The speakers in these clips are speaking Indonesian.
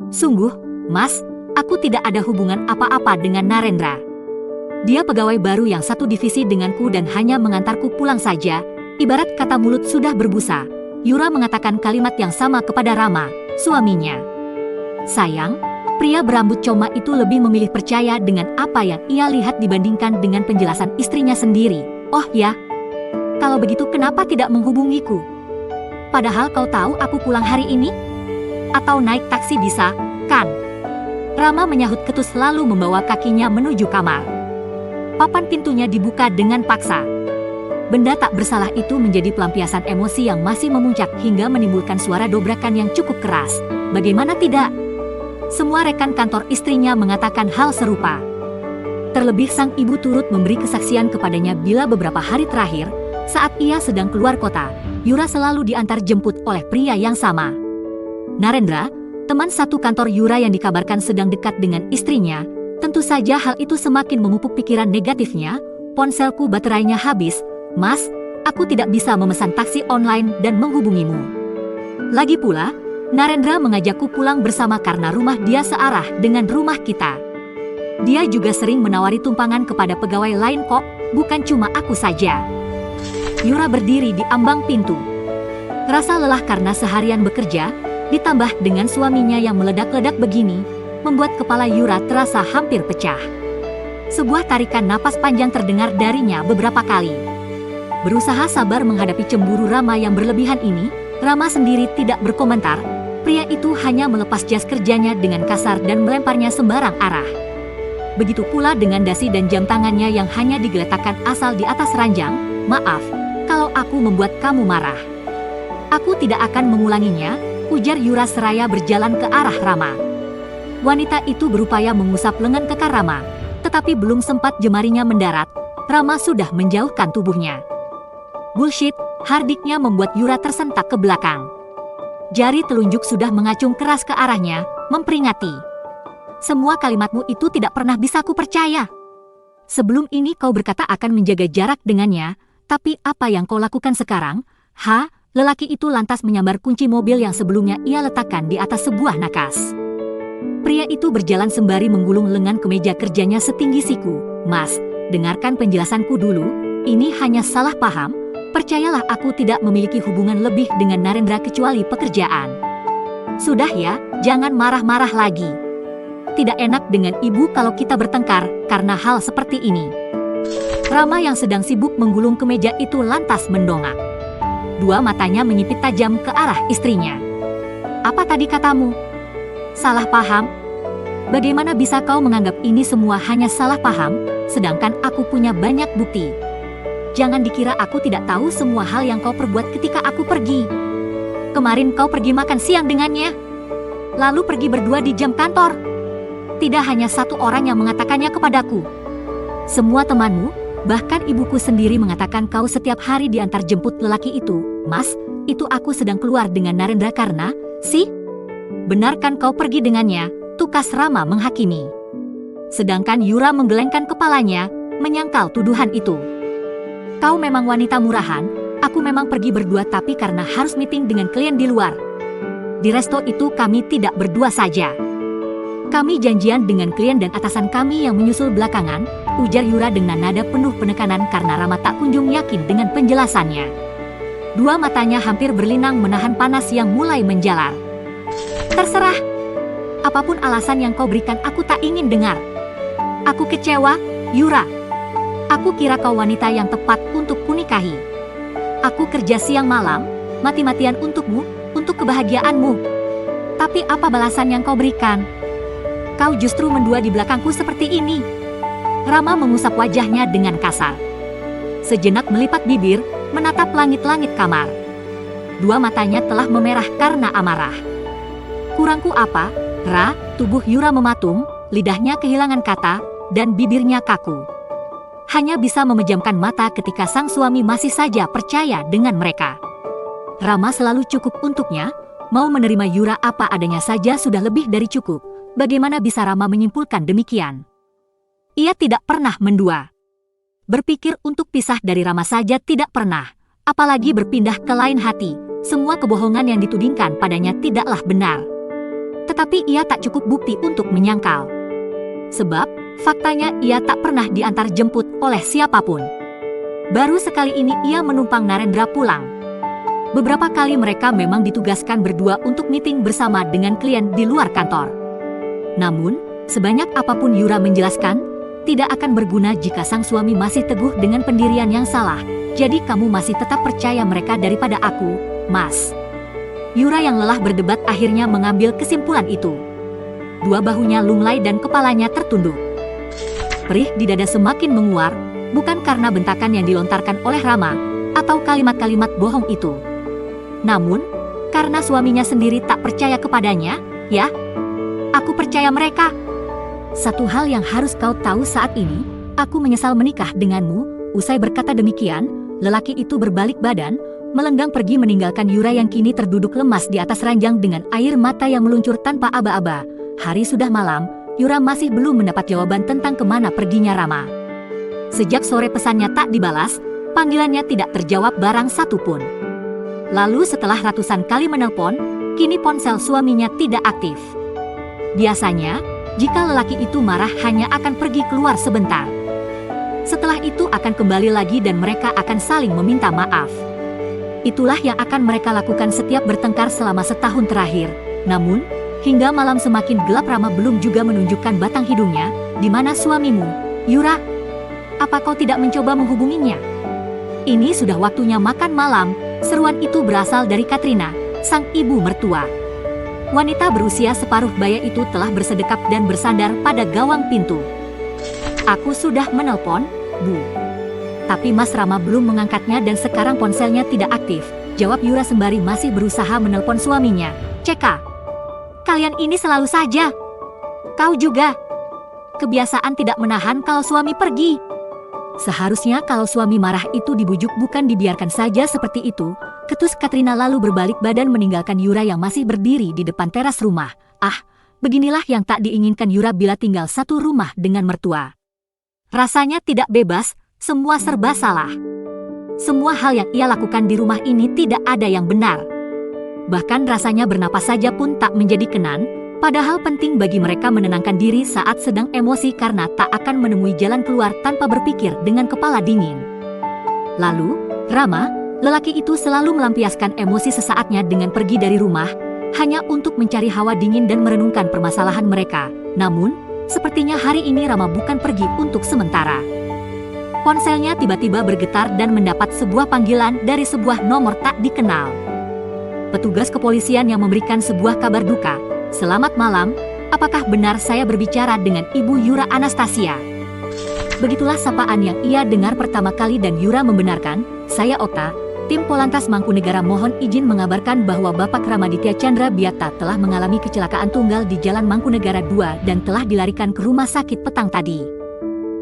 Sungguh, Mas, aku tidak ada hubungan apa-apa dengan Narendra. Dia pegawai baru yang satu divisi denganku dan hanya mengantarku pulang saja. Ibarat kata mulut sudah berbusa, Yura mengatakan kalimat yang sama kepada Rama, suaminya. Sayang, pria berambut coma itu lebih memilih percaya dengan apa yang ia lihat dibandingkan dengan penjelasan istrinya sendiri. Oh ya, kalau begitu kenapa tidak menghubungiku? Padahal kau tahu aku pulang hari ini? Atau naik taksi bisa, kan? Rama menyahut ketus lalu membawa kakinya menuju kamar. Papan pintunya dibuka dengan paksa. Benda tak bersalah itu menjadi pelampiasan emosi yang masih memuncak hingga menimbulkan suara dobrakan yang cukup keras. Bagaimana tidak? Semua rekan kantor istrinya mengatakan hal serupa. Terlebih sang ibu turut memberi kesaksian kepadanya bila beberapa hari terakhir, saat ia sedang keluar kota, Yura selalu diantar jemput oleh pria yang sama. Narendra, teman satu kantor Yura yang dikabarkan sedang dekat dengan istrinya, tentu saja hal itu semakin memupuk pikiran negatifnya. Ponselku baterainya habis, Mas, aku tidak bisa memesan taksi online dan menghubungimu. Lagi pula, Narendra mengajakku pulang bersama karena rumah dia searah dengan rumah kita. Dia juga sering menawari tumpangan kepada pegawai lain kok, bukan cuma aku saja. Yura berdiri di ambang pintu. Rasa lelah karena seharian bekerja, ditambah dengan suaminya yang meledak-ledak begini, membuat kepala Yura terasa hampir pecah. Sebuah tarikan napas panjang terdengar darinya beberapa kali. Berusaha sabar menghadapi cemburu Rama yang berlebihan ini, Rama sendiri tidak berkomentar. Pria itu hanya melepas jas kerjanya dengan kasar dan melemparnya sembarang arah. Begitu pula dengan dasi dan jam tangannya yang hanya digeletakkan asal di atas ranjang. Maaf, kalau aku membuat kamu marah. Aku tidak akan mengulanginya, ujar Yura seraya berjalan ke arah Rama. Wanita itu berupaya mengusap lengan kekar Rama, tetapi belum sempat jemarinya mendarat, Rama sudah menjauhkan tubuhnya. Bullshit, hardiknya membuat Yura tersentak ke belakang. Jari telunjuk sudah mengacung keras ke arahnya, memperingati. Semua kalimatmu itu tidak pernah bisa ku percaya. Sebelum ini kau berkata akan menjaga jarak dengannya, tapi apa yang kau lakukan sekarang? Lelaki itu lantas menyambar kunci mobil yang sebelumnya ia letakkan di atas sebuah nakas. Pria itu berjalan sembari menggulung lengan kemeja kerjanya setinggi siku. Mas, dengarkan penjelasanku dulu, ini hanya salah paham. Percayalah aku tidak memiliki hubungan lebih dengan Narendra kecuali pekerjaan. Sudah ya, jangan marah-marah lagi. Tidak enak dengan ibu kalau kita bertengkar karena hal seperti ini. Rama yang sedang sibuk menggulung kemeja itu lantas mendongak. Dua matanya menyipit tajam ke arah istrinya. Apa tadi katamu? Salah paham? Bagaimana bisa kau menganggap ini semua hanya salah paham, sedangkan aku punya banyak bukti? Jangan dikira aku tidak tahu semua hal yang kau perbuat ketika aku pergi. Kemarin kau pergi makan siang dengannya, lalu pergi berdua di jam kantor. Tidak hanya satu orang yang mengatakannya kepadaku. Semua temanmu, bahkan ibuku sendiri mengatakan kau setiap hari diantar jemput lelaki itu. Mas, itu aku sedang keluar dengan Narendra karena, benarkan kau pergi dengannya, tukas Rama menghakimi. Sedangkan Yura menggelengkan kepalanya, menyangkal tuduhan itu. Kau memang wanita murahan, aku memang pergi berdua tapi karena harus meeting dengan klien di luar. Di resto itu kami tidak berdua saja. Kami janjian dengan klien dan atasan kami yang menyusul belakangan, ujar Yura dengan nada penuh penekanan karena Rama tak kunjung yakin dengan penjelasannya. Dua matanya hampir berlinang menahan panas yang mulai menjalar. Terserah. Apapun alasan yang kau berikan aku tak ingin dengar. Aku kecewa, Yura. Aku kira kau wanita yang tepat untuk kunikahi. Aku kerja siang malam, mati-matian untukmu, untuk kebahagiaanmu. Tapi apa balasan yang kau berikan? Kau justru mendua di belakangku seperti ini. Rama mengusap wajahnya dengan kasar. Sejenak melipat bibir, menatap langit-langit kamar. Dua matanya telah memerah karena amarah. Kurangku apa, Ra? Tubuh Yura mematung, lidahnya kehilangan kata, dan bibirnya kaku. Hanya bisa memejamkan mata ketika sang suami masih saja percaya dengan mereka. Rama selalu cukup untuknya, mau menerima Yura apa adanya saja sudah lebih dari cukup. Bagaimana bisa Rama menyimpulkan demikian? Ia tidak pernah mendua. Berpikir untuk pisah dari Rama saja tidak pernah, apalagi berpindah ke lain hati. Semua kebohongan yang ditudingkan padanya tidaklah benar. Tetapi ia tak cukup bukti untuk menyangkal. Sebab, faktanya ia tak pernah diantar jemput oleh siapapun. Baru sekali ini ia menumpang Narendra pulang. Beberapa kali mereka memang ditugaskan berdua untuk meeting bersama dengan klien di luar kantor. Namun, sebanyak apapun Yura menjelaskan, tidak akan berguna jika sang suami masih teguh dengan pendirian yang salah. Jadi kamu masih tetap percaya mereka daripada aku, Mas. Yura yang lelah berdebat akhirnya mengambil kesimpulan itu. Dua bahunya lunglai dan kepalanya tertunduk. Perih di dada semakin menguar, bukan karena bentakan yang dilontarkan oleh Rama, atau kalimat-kalimat bohong itu. Namun, karena suaminya sendiri tak percaya kepadanya, ya? Aku percaya mereka. Satu hal yang harus kau tahu saat ini, aku menyesal menikah denganmu. Usai berkata demikian, lelaki itu berbalik badan, melenggang pergi meninggalkan Yura yang kini terduduk lemas di atas ranjang dengan air mata yang meluncur tanpa aba-aba. Hari sudah malam, Yura masih belum mendapat jawaban tentang kemana perginya Rama. Sejak sore pesannya tak dibalas, panggilannya tidak terjawab barang satupun. Lalu setelah ratusan kali menelpon, kini ponsel suaminya tidak aktif. Biasanya, jika lelaki itu marah hanya akan pergi keluar sebentar. Setelah itu akan kembali lagi dan mereka akan saling meminta maaf. Itulah yang akan mereka lakukan setiap bertengkar selama setahun terakhir. Namun, hingga malam semakin gelap Rama belum juga menunjukkan batang hidungnya. Di mana suamimu, Yura? Apa kau tidak mencoba menghubunginya? Ini sudah waktunya makan malam. Seruan itu berasal dari Katrina, sang ibu mertua. Wanita berusia separuh baya itu telah bersedekap dan bersandar pada gawang pintu. Aku sudah menelpon, Bu. Tapi Mas Rama belum mengangkatnya dan sekarang ponselnya tidak aktif. Jawab Yura sembari masih berusaha menelpon suaminya. Ceka, kalian ini selalu saja. Kau juga. Kebiasaan tidak menahan kalau suami pergi. Seharusnya kalau suami marah itu dibujuk bukan dibiarkan saja seperti itu. Ketus Katrina lalu berbalik badan meninggalkan Yura yang masih berdiri di depan teras rumah. Ah, beginilah yang tak diinginkan Yura bila tinggal satu rumah dengan mertua. Rasanya tidak bebas, semua serba salah. Semua hal yang ia lakukan di rumah ini tidak ada yang benar. Bahkan rasanya bernapas saja pun tak menjadi kenan. Padahal penting bagi mereka menenangkan diri saat sedang emosi karena tak akan menemui jalan keluar tanpa berpikir dengan kepala dingin. Lalu, Rama, lelaki itu selalu melampiaskan emosi sesaatnya dengan pergi dari rumah, hanya untuk mencari hawa dingin dan merenungkan permasalahan mereka. Namun, sepertinya hari ini Rama bukan pergi untuk sementara. Ponselnya tiba-tiba bergetar dan mendapat sebuah panggilan dari sebuah nomor tak dikenal. Petugas kepolisian yang memberikan sebuah kabar duka. Selamat malam, apakah benar saya berbicara dengan Ibu Yura Anastasia? Begitulah sapaan yang ia dengar pertama kali dan Yura membenarkan, saya Ota, tim Polantas Mangkunegara mohon izin mengabarkan bahwa Bapak Ramaditya Chandra Biata telah mengalami kecelakaan tunggal di Jalan Mangkunegara 2 dan telah dilarikan ke rumah sakit petang tadi.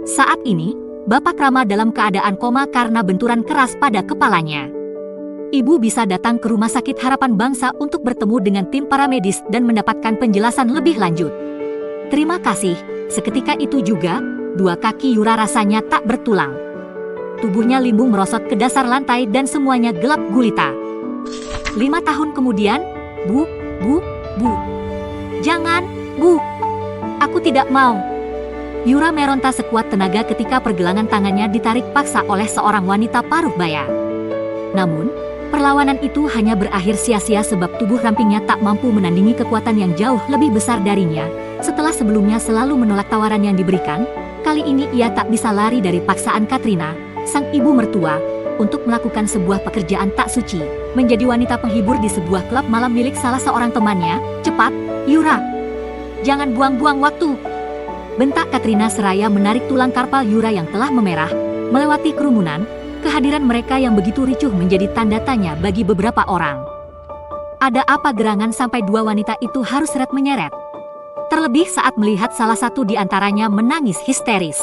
Saat ini, Bapak Rama dalam keadaan koma karena benturan keras pada kepalanya. Ibu bisa datang ke Rumah Sakit Harapan Bangsa untuk bertemu dengan tim paramedis dan mendapatkan penjelasan lebih lanjut. Terima kasih. Seketika itu juga, dua kaki Yura rasanya tak bertulang. Tubuhnya limbung merosot ke dasar lantai dan semuanya gelap gulita. 5 tahun kemudian, Bu. Jangan, Bu. Aku tidak mau. Yura meronta sekuat tenaga ketika pergelangan tangannya ditarik paksa oleh seorang wanita paruh baya. Namun, perlawanan itu hanya berakhir sia-sia sebab tubuh rampingnya tak mampu menandingi kekuatan yang jauh lebih besar darinya. Setelah sebelumnya selalu menolak tawaran yang diberikan, kali ini ia tak bisa lari dari paksaan Katrina, sang ibu mertua, untuk melakukan sebuah pekerjaan tak suci, menjadi wanita penghibur di sebuah klub malam milik salah seorang temannya. Cepat, Yura! Jangan buang-buang waktu! Bentak Katrina seraya menarik tulang karpal Yura yang telah memerah, melewati kerumunan. Kehadiran mereka yang begitu ricuh menjadi tanda tanya bagi beberapa orang. Ada apa gerangan sampai dua wanita itu harus seret menyeret? Terlebih saat melihat salah satu di antaranya menangis histeris.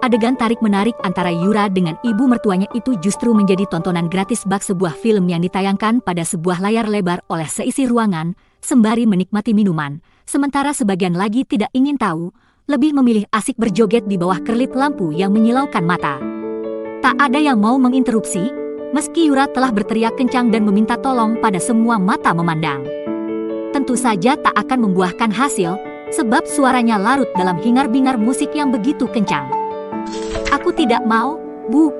Adegan tarik-menarik antara Yura dengan ibu mertuanya itu justru menjadi tontonan gratis bak sebuah film yang ditayangkan pada sebuah layar lebar oleh seisi ruangan, sembari menikmati minuman. Sementara sebagian lagi tidak ingin tahu, lebih memilih asik berjoget di bawah kerlip lampu yang menyilaukan mata. Tak ada yang mau menginterupsi, meski Yura telah berteriak kencang dan meminta tolong pada semua mata memandang. tentu saja tak akan membuahkan hasil, sebab suaranya larut dalam hingar-bingar musik yang begitu kencang. Aku tidak mau, Bu.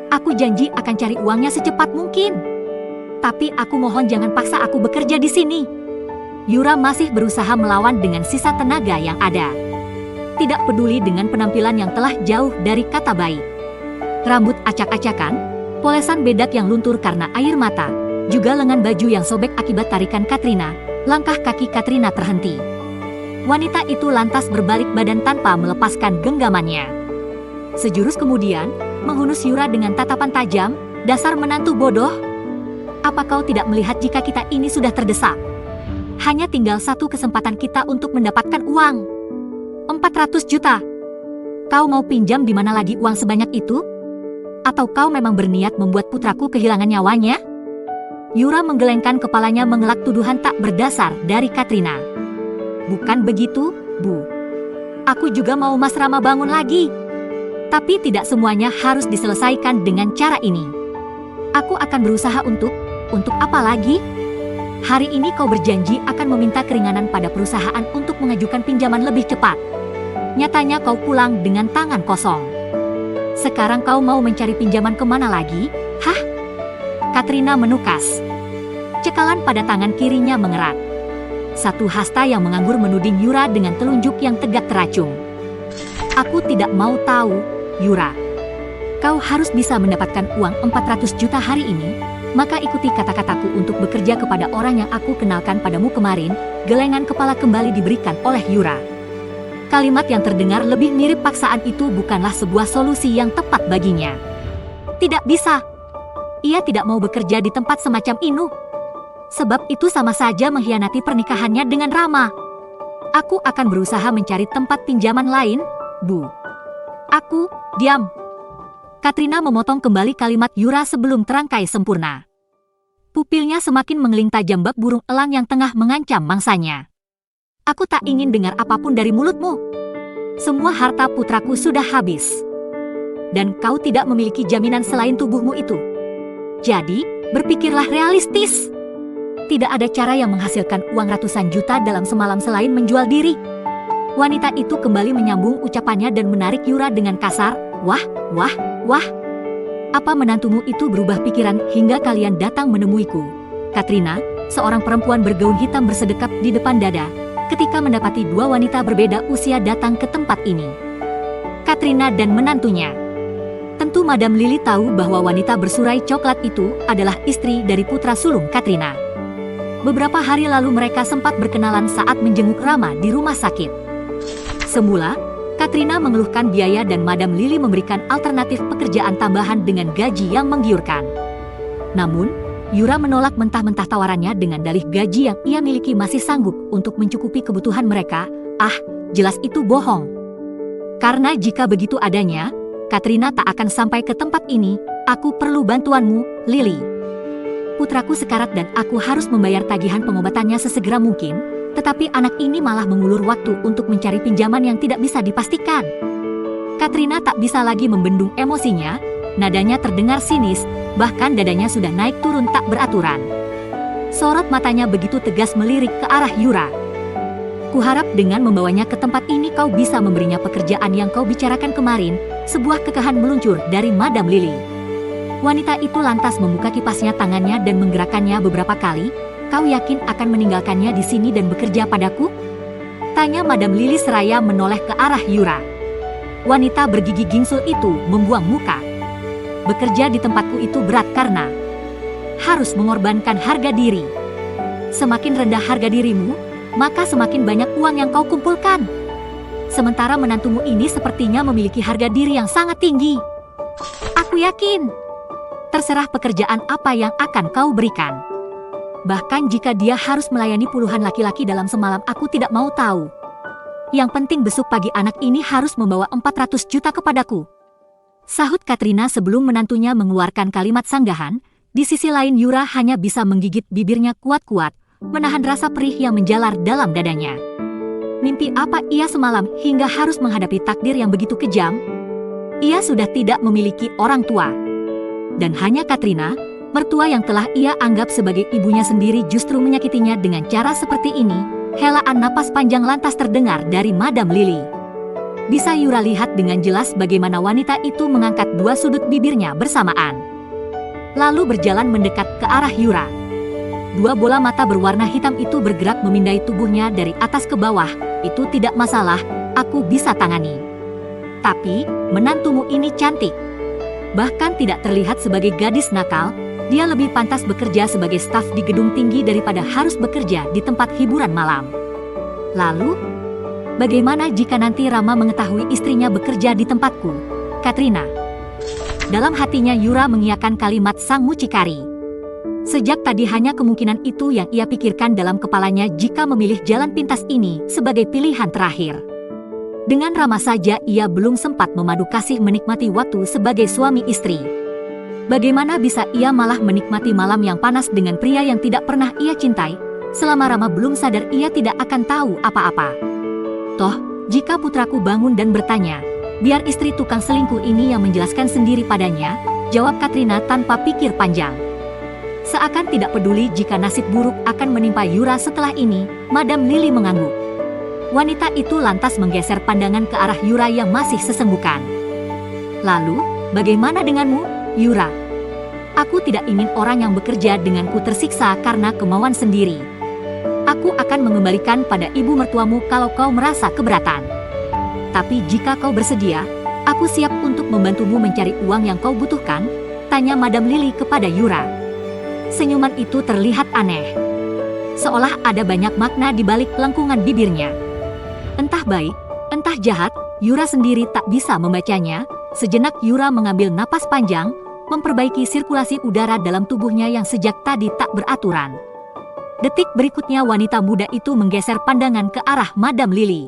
Aku janji akan cari uangnya secepat mungkin. Tapi aku mohon jangan paksa aku bekerja di sini. Yura masih berusaha melawan dengan sisa tenaga yang ada. Tidak peduli dengan penampilan yang telah jauh dari kata baik. Rambut acak-acakan, polesan bedak yang luntur karena air mata, juga lengan baju yang sobek akibat tarikan Katrina, langkah kaki Katrina terhenti. Wanita itu lantas berbalik badan tanpa melepaskan genggamannya. Sejurus kemudian, menghunus Yura dengan tatapan tajam, dasar menantu bodoh. Apa kau tidak melihat jika kita ini sudah terdesak? Hanya tinggal satu kesempatan kita untuk mendapatkan uang. 400 juta. Kau mau pinjam di mana lagi uang sebanyak itu? Atau kau memang berniat membuat putraku kehilangan nyawanya? Yura menggelengkan kepalanya mengelak tuduhan tak berdasar dari Katrina. Bukan begitu, Bu. Aku juga mau Mas Rama bangun lagi. Tapi tidak semuanya harus diselesaikan dengan cara ini. Aku akan berusaha untuk apa lagi? Hari ini kau berjanji akan meminta keringanan pada perusahaan untuk mengajukan pinjaman lebih cepat. Nyatanya kau pulang dengan tangan kosong. Sekarang kau mau mencari pinjaman kemana lagi? Hah? Katrina menukas. Cekalan pada tangan kirinya mengerat. Satu hasta yang menganggur menuding Yura dengan telunjuk yang tegak teracung. Aku tidak mau tahu, Yura. Kau harus bisa mendapatkan uang 400 juta hari ini, maka ikuti kata-kataku untuk bekerja kepada orang yang aku kenalkan padamu kemarin. Gelengan kepala kembali diberikan oleh Yura. Kalimat yang terdengar lebih mirip paksaan itu bukanlah sebuah solusi yang tepat baginya. Tidak bisa. Ia tidak mau bekerja di tempat semacam ini. Sebab itu sama saja mengkhianati pernikahannya dengan Rama. Aku akan berusaha mencari tempat pinjaman lain, Bu. Aku, diam. Katrina memotong kembali kalimat Yura sebelum terangkai sempurna. Pupilnya semakin mengeling tajam bak burung elang yang tengah mengancam mangsanya. Aku tak ingin dengar apapun dari mulutmu. Semua harta putraku sudah habis. Dan kau tidak memiliki jaminan selain tubuhmu itu. Jadi, berpikirlah realistis. Tidak ada cara yang menghasilkan uang ratusan juta dalam semalam selain menjual diri. Wanita itu kembali menyambung ucapannya dan menarik Yura dengan kasar. Wah, wah, wah. Apa menantumu itu berubah pikiran hingga kalian datang menemuiku? Katrina, seorang perempuan bergaun hitam bersedekap di depan dada, ketika mendapati dua wanita berbeda usia datang ke tempat ini. Katrina dan menantunya. Tentu Madam Lily tahu bahwa wanita bersurai coklat itu adalah istri dari putra sulung Katrina. Beberapa hari lalu mereka sempat berkenalan saat menjenguk Rama di rumah sakit. Semula, Katrina mengeluhkan biaya dan Madam Lily memberikan alternatif pekerjaan tambahan dengan gaji yang menggiurkan. Namun, Yura menolak mentah-mentah tawarannya dengan dalih gaji yang ia miliki masih sanggup untuk mencukupi kebutuhan mereka. Ah, jelas itu bohong. Karena jika begitu adanya, Katrina tak akan sampai ke tempat ini. Aku perlu bantuanmu, Lily. Putraku sekarat dan aku harus membayar tagihan pengobatannya sesegera mungkin, tetapi anak ini malah mengulur waktu untuk mencari pinjaman yang tidak bisa dipastikan. Katrina tak bisa lagi membendung emosinya, nadanya terdengar sinis, bahkan dadanya sudah naik turun tak beraturan. Sorot matanya begitu tegas melirik ke arah Yura. Kuharap dengan membawanya ke tempat ini kau bisa memberinya pekerjaan yang kau bicarakan kemarin. Sebuah kekahan meluncur dari Madam Lily. Wanita itu lantas membuka kipasnya tangannya dan menggerakkannya beberapa kali. Kau yakin akan meninggalkannya di sini dan bekerja padaku? Tanya Madam Lily seraya menoleh ke arah Yura. Wanita bergigi gingsul itu membuang muka. Bekerja di tempatku itu berat karena harus mengorbankan harga diri. Semakin rendah harga dirimu, maka semakin banyak uang yang kau kumpulkan. Sementara menantumu ini sepertinya memiliki harga diri yang sangat tinggi. Aku yakin. Terserah pekerjaan apa yang akan kau berikan. Bahkan jika dia harus melayani puluhan laki-laki dalam semalam, aku tidak mau tahu. Yang penting besok pagi anak ini harus membawa 400 juta kepadaku. Sahut Katrina sebelum menantunya mengeluarkan kalimat sanggahan. Di sisi lain Yura hanya bisa menggigit bibirnya kuat-kuat, menahan rasa perih yang menjalar dalam dadanya. Mimpi apa ia semalam hingga harus menghadapi takdir yang begitu kejam? Ia sudah tidak memiliki orang tua. Dan hanya Katrina, Mertua yang telah ia anggap sebagai ibunya sendiri justru menyakitinya dengan cara seperti ini. Helaan napas panjang lantas terdengar dari Madam Lily. Bisa Yura lihat dengan jelas bagaimana wanita itu mengangkat dua sudut bibirnya bersamaan. Lalu berjalan mendekat ke arah Yura. Dua bola mata berwarna hitam itu bergerak memindai tubuhnya dari atas ke bawah. Itu tidak masalah, aku bisa tangani. Tapi, menantumu ini cantik. Bahkan tidak terlihat sebagai gadis nakal. Dia lebih pantas bekerja sebagai staf di gedung tinggi daripada harus bekerja di tempat hiburan malam. Lalu, bagaimana jika nanti Rama mengetahui istrinya bekerja di tempatku? Katrina. Dalam hatinya Yura mengiyakan kalimat sang mucikari. Sejak tadi hanya kemungkinan itu yang ia pikirkan dalam kepalanya jika memilih jalan pintas ini sebagai pilihan terakhir. Dengan Rama saja ia belum sempat memadu kasih menikmati waktu sebagai suami istri. Bagaimana bisa ia malah menikmati malam yang panas dengan pria yang tidak pernah ia cintai? Selama Rama belum sadar ia tidak akan tahu apa-apa. Toh, jika putraku bangun dan bertanya, biar istri tukang selingkuh ini yang menjelaskan sendiri padanya, jawab Katrina tanpa pikir panjang. Seakan tidak peduli jika nasib buruk akan menimpa Yura setelah ini, Madam Lily mengangguk. Wanita itu lantas menggeser pandangan ke arah Yura yang masih sesenggukan. Lalu, bagaimana denganmu, Yura? Aku tidak ingin orang yang bekerja denganku tersiksa karena kemauan sendiri. Aku akan mengembalikan pada ibu mertuamu kalau kau merasa keberatan. Tapi jika kau bersedia, aku siap untuk membantumu mencari uang yang kau butuhkan, tanya Madam Lily kepada Yura. Senyuman itu terlihat aneh. Seolah ada banyak makna di balik lengkungan bibirnya. Entah baik, entah jahat, Yura sendiri tak bisa membacanya. Sejenak Yura mengambil napas panjang, memperbaiki sirkulasi udara dalam tubuhnya yang sejak tadi tak beraturan. Detik berikutnya wanita muda itu menggeser pandangan ke arah Madam Lily.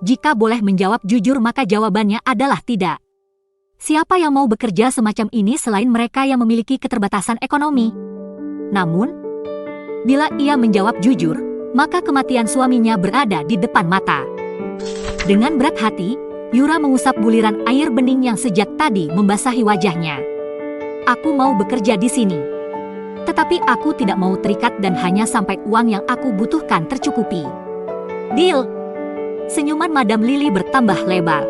Jika boleh menjawab jujur maka jawabannya adalah tidak. Siapa yang mau bekerja semacam ini selain mereka yang memiliki keterbatasan ekonomi? Namun, bila ia menjawab jujur, maka kematian suaminya berada di depan mata. Dengan berat hati, Yura mengusap buliran air bening yang sejak tadi membasahi wajahnya. Aku mau bekerja di sini. Tetapi aku tidak mau terikat dan hanya sampai uang yang aku butuhkan tercukupi. Deal! Senyuman Madam Lily bertambah lebar.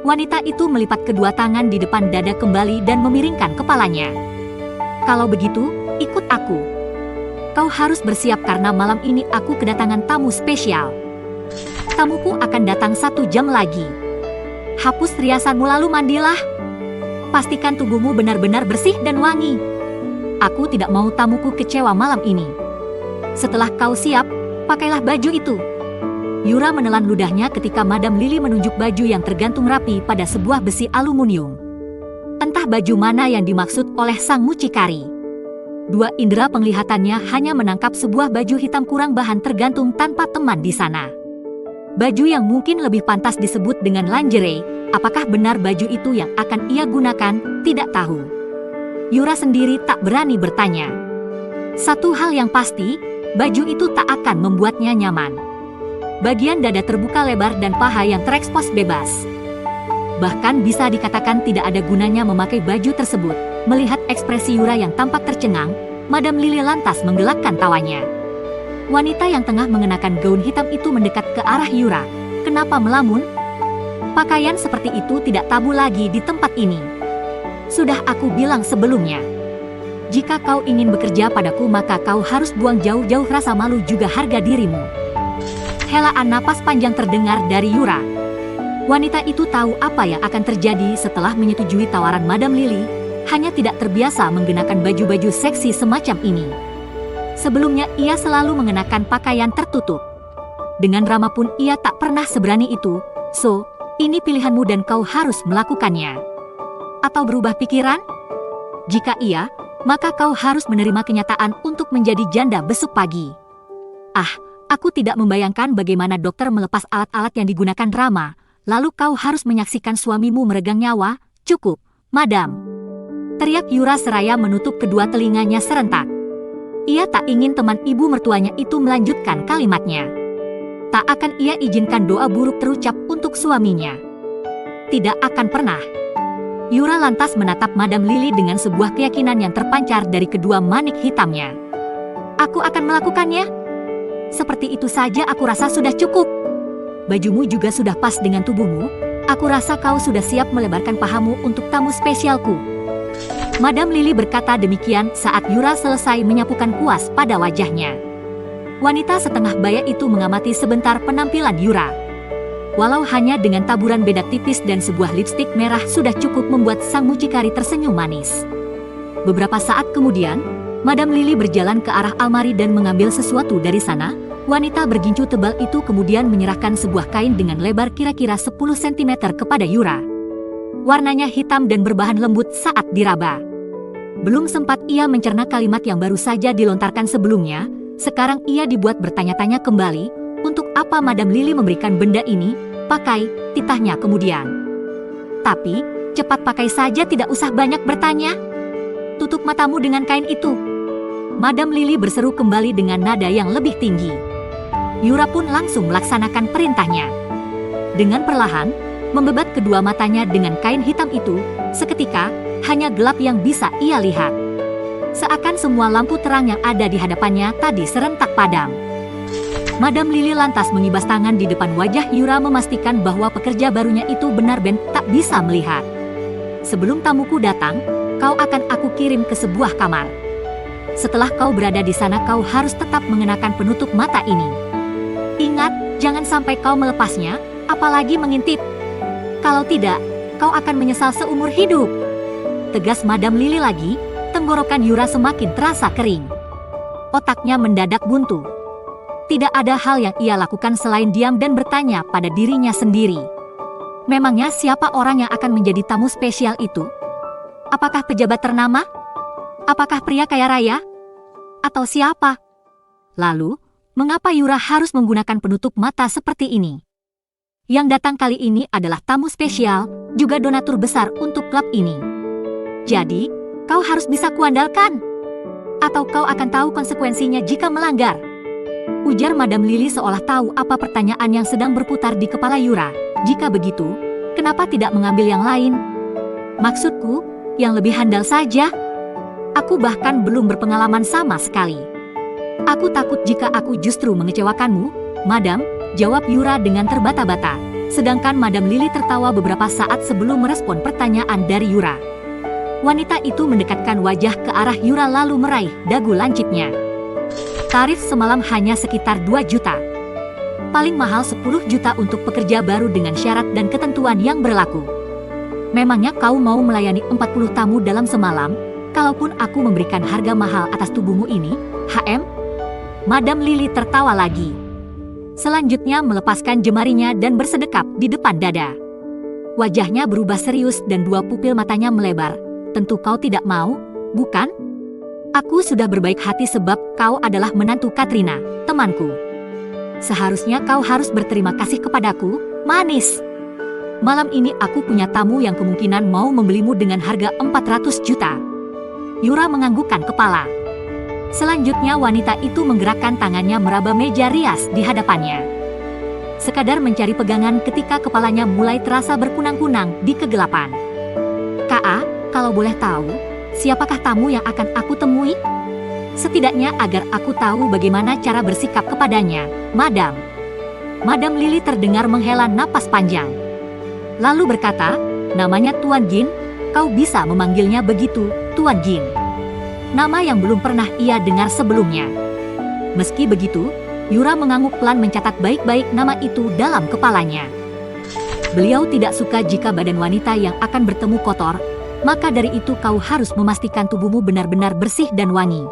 Wanita itu melipat kedua tangan di depan dada kembali dan memiringkan kepalanya. Kalau begitu, ikut aku. Kau harus bersiap karena malam ini aku kedatangan tamu spesial. Tamuku akan datang 1 jam lagi. Hapus riasanmu lalu mandilah. Pastikan tubuhmu benar-benar bersih dan wangi. Aku tidak mau tamuku kecewa malam ini. Setelah kau siap, pakailah baju itu. Yura menelan ludahnya ketika Madam Lily menunjuk baju yang tergantung rapi pada sebuah besi aluminium. Entah baju mana yang dimaksud oleh sang mucikari. Dua indera penglihatannya hanya menangkap sebuah baju hitam kurang bahan tergantung tanpa teman di sana. Baju yang mungkin lebih pantas disebut dengan lingerie, apakah benar baju itu yang akan ia gunakan, tidak tahu. Yura sendiri tak berani bertanya. Satu hal yang pasti, baju itu tak akan membuatnya nyaman. Bagian dada terbuka lebar dan paha yang terekspos bebas. Bahkan bisa dikatakan tidak ada gunanya memakai baju tersebut. Melihat ekspresi Yura yang tampak tercengang, Madam Lily lantas menggelakkan tawanya. Wanita yang tengah mengenakan gaun hitam itu mendekat ke arah Yura. Kenapa melamun? Pakaian seperti itu tidak tabu lagi di tempat ini. Sudah aku bilang sebelumnya. Jika kau ingin bekerja padaku maka kau harus buang jauh-jauh rasa malu juga harga dirimu. Helaan napas panjang terdengar dari Yura. Wanita itu tahu apa yang akan terjadi setelah menyetujui tawaran Madam Lily, hanya tidak terbiasa menggunakan baju-baju seksi semacam ini. Sebelumnya ia selalu mengenakan pakaian tertutup. Dengan Rama pun ia tak pernah seberani itu, so, ini pilihanmu dan kau harus melakukannya. Atau berubah pikiran? Jika iya, maka kau harus menerima kenyataan untuk menjadi janda besok pagi. Ah, aku tidak membayangkan bagaimana dokter melepas alat-alat yang digunakan Rama, lalu kau harus menyaksikan suamimu meregang nyawa. Cukup, Madam. Teriak Yura seraya menutup kedua telinganya serentak. Ia tak ingin teman ibu mertuanya itu melanjutkan kalimatnya. Tak akan ia izinkan doa buruk terucap untuk suaminya. Tidak akan pernah. Yura lantas menatap Madam Lily dengan sebuah keyakinan yang terpancar dari kedua manik hitamnya. Aku akan melakukannya. Seperti itu saja aku rasa sudah cukup. Bajumu juga sudah pas dengan tubuhmu. Aku rasa kau sudah siap melebarkan pahamu untuk tamu spesialku. Madam Lily berkata demikian saat Yura selesai menyapukan kuas pada wajahnya. Wanita setengah baya itu mengamati sebentar penampilan Yura. Walau hanya dengan taburan bedak tipis dan sebuah lipstik merah sudah cukup membuat sang mucikari tersenyum manis. Beberapa saat kemudian, Madam Lily berjalan ke arah almari dan mengambil sesuatu dari sana. Wanita bergincu tebal itu kemudian menyerahkan sebuah kain dengan lebar kira-kira 10 cm kepada Yura. Warnanya hitam dan berbahan lembut saat diraba. Belum sempat ia mencerna kalimat yang baru saja dilontarkan sebelumnya, sekarang ia dibuat bertanya-tanya kembali. Untuk apa Madam Lily memberikan benda ini? Pakai, titahnya kemudian. Tapi, cepat pakai saja, tidak usah banyak bertanya. Tutup matamu dengan kain itu. Madam Lily berseru kembali dengan nada yang lebih tinggi. Yura pun langsung melaksanakan perintahnya. Dengan perlahan, membebat kedua matanya dengan kain hitam itu, seketika, hanya gelap yang bisa ia lihat. Seakan semua lampu terang yang ada di hadapannya tadi serentak padam. Madam Lily lantas mengibas tangan di depan wajah Yura memastikan bahwa pekerja barunya itu benar-benar tak bisa melihat. Sebelum tamuku datang, kau akan aku kirim ke sebuah kamar. Setelah kau berada di sana kau harus tetap mengenakan penutup mata ini. Ingat, jangan sampai kau melepasnya, apalagi mengintip. Kalau tidak, kau akan menyesal seumur hidup. Tegas Madam Lily lagi, tenggorokan Yura semakin terasa kering. Otaknya mendadak buntu. Tidak ada hal yang ia lakukan selain diam dan bertanya pada dirinya sendiri. Memangnya siapa orang yang akan menjadi tamu spesial itu? Apakah pejabat ternama? Apakah pria kaya raya? Atau siapa? Lalu, mengapa Yura harus menggunakan penutup mata seperti ini? Yang datang kali ini adalah tamu spesial, juga donatur besar untuk klub ini. Jadi, kau harus bisa kuandalkan. Atau kau akan tahu konsekuensinya jika melanggar. Ujar Madam Lily seolah tahu apa pertanyaan yang sedang berputar di kepala Yura. Jika begitu, kenapa tidak mengambil yang lain? Maksudku, yang lebih handal saja. Aku bahkan belum berpengalaman sama sekali. Aku takut jika aku justru mengecewakanmu, Madam, jawab Yura dengan terbata-bata. Sedangkan Madam Lily tertawa beberapa saat sebelum merespon pertanyaan dari Yura. Wanita itu mendekatkan wajah ke arah Yura lalu meraih dagu lancipnya. Tarif semalam hanya sekitar 2 juta. Paling mahal 10 juta untuk pekerja baru dengan syarat dan ketentuan yang berlaku. Memangnya kau mau melayani 40 tamu dalam semalam? Kalaupun aku memberikan harga mahal atas tubuhmu ini, HM? Madam Lily tertawa lagi. Selanjutnya melepaskan jemarinya dan bersedekap di depan dada. Wajahnya berubah serius dan 2 pupil matanya melebar. Tentu kau tidak mau, bukan? Aku sudah berbaik hati sebab kau adalah menantu Katrina, temanku. Seharusnya kau harus berterima kasih kepadaku, manis. Malam ini aku punya tamu yang kemungkinan mau membelimu dengan harga 400 juta. Yura menganggukkan kepala. Selanjutnya wanita itu menggerakkan tangannya meraba meja rias di hadapannya. Sekadar mencari pegangan ketika kepalanya mulai terasa berkunang-kunang di kegelapan. Ka, kalau boleh tahu, siapakah tamu yang akan aku temui? Setidaknya agar aku tahu bagaimana cara bersikap kepadanya, Madam. Madam Lily terdengar menghela napas panjang. Lalu berkata, namanya Tuan Gin, kau bisa memanggilnya begitu, Tuan Gin. Nama yang belum pernah ia dengar sebelumnya. Meski begitu, Yura mengangguk pelan mencatat baik-baik nama itu dalam kepalanya. Beliau tidak suka jika badan wanita yang akan bertemu kotor, maka dari itu kau harus memastikan tubuhmu benar-benar bersih dan wangi.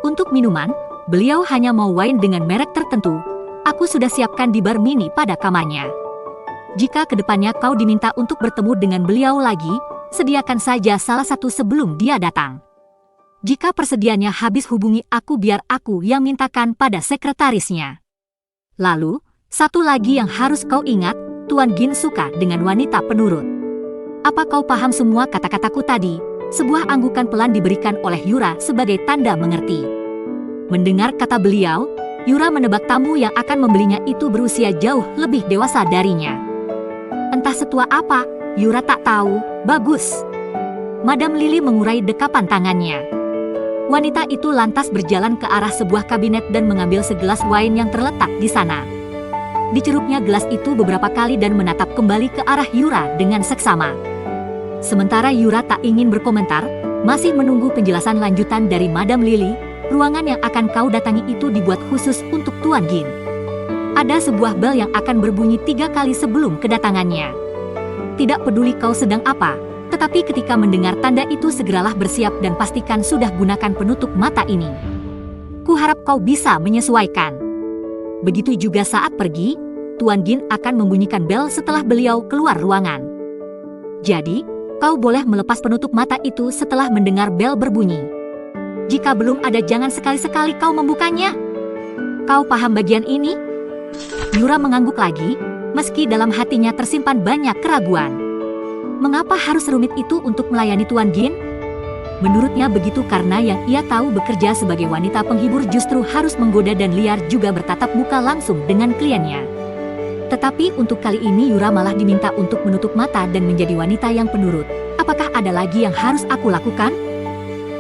Untuk minuman, beliau hanya mau wine dengan merek tertentu. Aku sudah siapkan di bar mini pada kamarnya. Jika kedepannya kau diminta untuk bertemu dengan beliau lagi, sediakan saja salah satu sebelum dia datang. Jika persediaannya habis hubungi aku biar aku yang mintakan pada sekretarisnya. Lalu, satu lagi yang harus kau ingat, Tuan Gin suka dengan wanita penurut. Apa kau paham semua kata-kataku tadi? Sebuah anggukan pelan diberikan oleh Yura sebagai tanda mengerti. Mendengar kata beliau, Yura menebak tamu yang akan membelinya itu berusia jauh lebih dewasa darinya. Entah setua apa, Yura tak tahu, bagus. Madam Lily mengurai dekapan tangannya. Wanita itu lantas berjalan ke arah sebuah kabinet dan mengambil segelas wine yang terletak di sana. Dicerupnya gelas itu beberapa kali dan menatap kembali ke arah Yura dengan seksama. Sementara Yura tak ingin berkomentar, masih menunggu penjelasan lanjutan dari Madam Lily. Ruangan yang akan kau datangi itu dibuat khusus untuk Tuan Gin. Ada sebuah bel yang akan berbunyi 3 kali sebelum kedatangannya. Tidak peduli kau sedang apa, tetapi ketika mendengar tanda itu segeralah bersiap dan pastikan sudah gunakan penutup mata ini. Kuharap kau bisa menyesuaikan. Begitu juga saat pergi, Tuan Gin akan membunyikan bel setelah beliau keluar ruangan. Jadi, kau boleh melepas penutup mata itu setelah mendengar bel berbunyi. Jika belum ada, jangan sekali-sekali kau membukanya. Kau paham bagian ini? Yura mengangguk lagi, meski dalam hatinya tersimpan banyak keraguan. Mengapa harus rumit itu untuk melayani Tuan Gin? Menurutnya begitu karena yang ia tahu bekerja sebagai wanita penghibur justru harus menggoda dan liar juga bertatap muka langsung dengan kliennya. Tetapi untuk kali ini Yura malah diminta untuk menutup mata dan menjadi wanita yang penurut. Apakah ada lagi yang harus aku lakukan?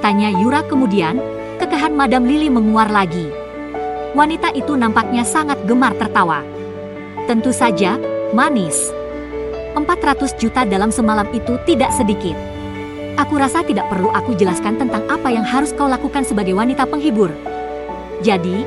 Tanya Yura kemudian, kekahan Madam Lily menguar lagi. Wanita itu nampaknya sangat gemar tertawa. Tentu saja, manis. 400 juta dalam semalam itu tidak sedikit. Aku rasa tidak perlu aku jelaskan tentang apa yang harus kau lakukan sebagai wanita penghibur. Jadi,